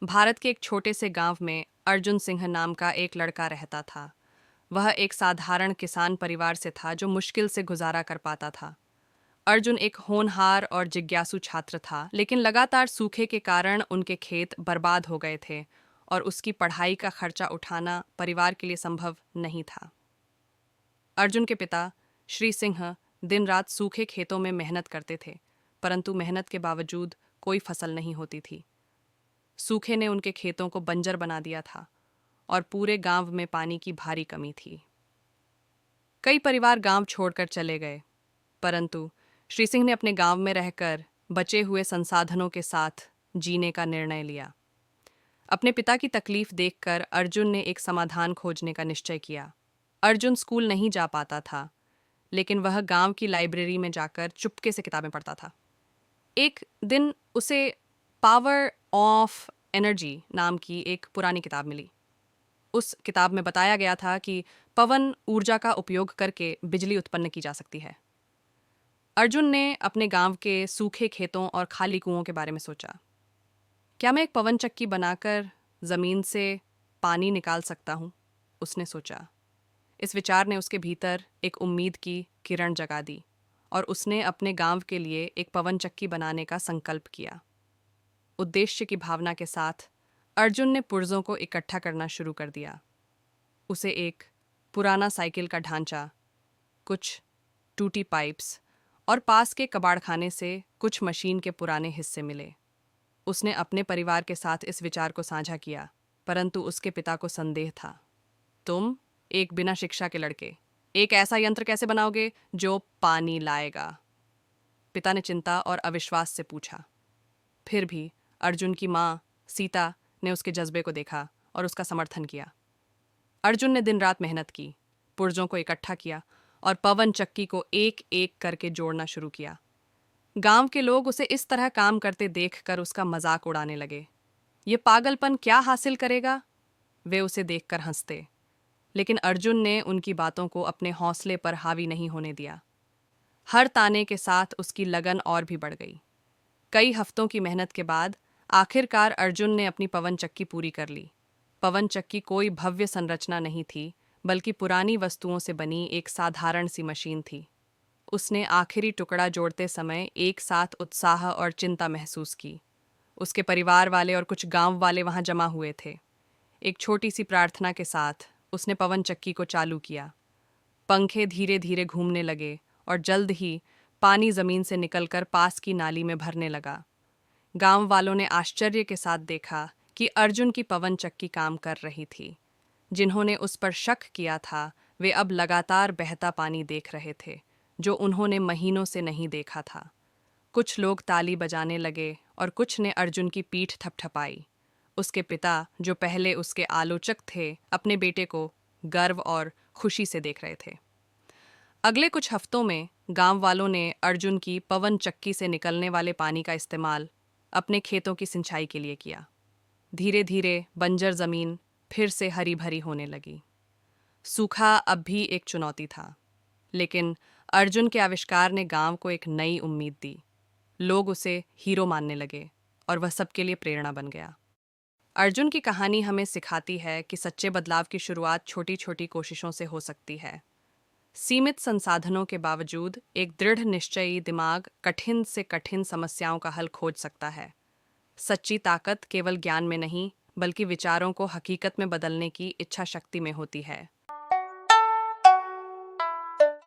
भारत के एक छोटे से गांव में अर्जुन सिंह नाम का एक लड़का रहता था। वह एक साधारण किसान परिवार से था जो मुश्किल से गुजारा कर पाता था। अर्जुन एक होनहार और जिज्ञासु छात्र था, लेकिन लगातार सूखे के कारण उनके खेत बर्बाद हो गए थे और उसकी पढ़ाई का खर्चा उठाना परिवार के लिए संभव नहीं था। अर्जुन के पिता श्री सिंह दिन रात सूखे खेतों में मेहनत करते थे, परंतु मेहनत के बावजूद कोई फसल नहीं होती थी। सूखे ने उनके खेतों को बंजर बना दिया था और पूरे गांव में पानी की भारी कमी थी। कई परिवार गांव छोड़कर चले गए, परंतु श्री सिंह ने अपने गांव में रहकर बचे हुए संसाधनों के साथ जीने का निर्णय लिया। अपने पिता की तकलीफ देखकर अर्जुन ने एक समाधान खोजने का निश्चय किया। अर्जुन स्कूल नहीं जा पाता था, लेकिन वह गांव की लाइब्रेरी में जाकर चुपके से किताबें पढ़ता था। एक दिन उसे पावर ऑफ एनर्जी नाम की एक पुरानी किताब मिली। उस किताब में बताया गया था कि पवन ऊर्जा का उपयोग करके बिजली उत्पन्न की जा सकती है। अर्जुन ने अपने गांव के सूखे खेतों और खाली कुओं के बारे में सोचा। क्या मैं एक पवन चक्की बनाकर जमीन से पानी निकाल सकता हूँ? उसने सोचा। इस विचार ने उसके भीतर एक उम्मीद की किरण जगा दी और उसने अपने गांव के लिए एक पवन चक्की बनाने का संकल्प किया। उद्देश्य की भावना के साथ अर्जुन ने पुर्जों को इकट्ठा करना शुरू कर दिया। उसे एक पुराना साइकिल का ढांचा, कुछ टूटी पाइप्स और पास के कबाड़खाने से कुछ मशीन के पुराने हिस्से मिले। उसने अपने परिवार के साथ इस विचार को साझा किया, परंतु उसके पिता को संदेह था। तुम, एक बिना शिक्षा के लड़के, एक ऐसा यंत्र कैसे बनाओगे जो पानी लाएगा? पिता ने चिंता और अविश्वास से पूछा। फिर भी अर्जुन की माँ सीता ने उसके जज्बे को देखा और उसका समर्थन किया। अर्जुन ने दिन रात मेहनत की, पुर्जों को इकट्ठा किया और पवन चक्की को एक एक करके जोड़ना शुरू किया। गांव के लोग उसे इस तरह काम करते देखकर उसका मजाक उड़ाने लगे। ये पागलपन क्या हासिल करेगा? वे उसे देखकर हंसते। लेकिन अर्जुन ने उनकी बातों को अपने हौसले पर हावी नहीं होने दिया। हर ताने के साथ उसकी लगन और भी बढ़ गई। कई हफ्तों की मेहनत के बाद आखिरकार अर्जुन ने अपनी पवन चक्की पूरी कर ली। पवन चक्की कोई भव्य संरचना नहीं थी, बल्कि पुरानी वस्तुओं से बनी एक साधारण सी मशीन थी। उसने आखिरी टुकड़ा जोड़ते समय एक साथ उत्साह और चिंता महसूस की। उसके परिवार वाले और कुछ गांव वाले वहां जमा हुए थे। एक छोटी सी प्रार्थना के साथ उसने पवन चक्की को चालू किया। पंखे धीरे धीरे घूमने लगे और जल्द ही पानी जमीन से निकलकर पास की नाली में भरने लगा। गांव वालों ने आश्चर्य के साथ देखा कि अर्जुन की पवन चक्की काम कर रही थी। जिन्होंने उस पर शक किया था, वे अब लगातार बहता पानी देख रहे थे, जो उन्होंने महीनों से नहीं देखा था। कुछ लोग ताली बजाने लगे और कुछ ने अर्जुन की पीठ थपथपाई। उसके पिता, जो पहले उसके आलोचक थे, अपने बेटे को गर्व और खुशी से देख रहे थे। अगले कुछ हफ्तों में गांव वालों ने अर्जुन की पवन चक्की से निकलने वाले पानी का इस्तेमाल अपने खेतों की सिंचाई के लिए किया। धीरे धीरे बंजर जमीन फिर से हरी भरी होने लगी। सूखा अब भी एक चुनौती था, लेकिन अर्जुन के आविष्कार ने गांव को एक नई उम्मीद दी। लोग उसे हीरो मानने लगे और वह सबके लिए प्रेरणा बन गया। अर्जुन की कहानी हमें सिखाती है कि सच्चे बदलाव की शुरुआत छोटी छोटी कोशिशों से हो सकती है। सीमित संसाधनों के बावजूद एक दृढ़ निश्चयी दिमाग कठिन से कठिन समस्याओं का हल खोज सकता है। सच्ची ताकत केवल ज्ञान में नहीं, बल्कि विचारों को हकीकत में बदलने की इच्छा शक्ति में होती है।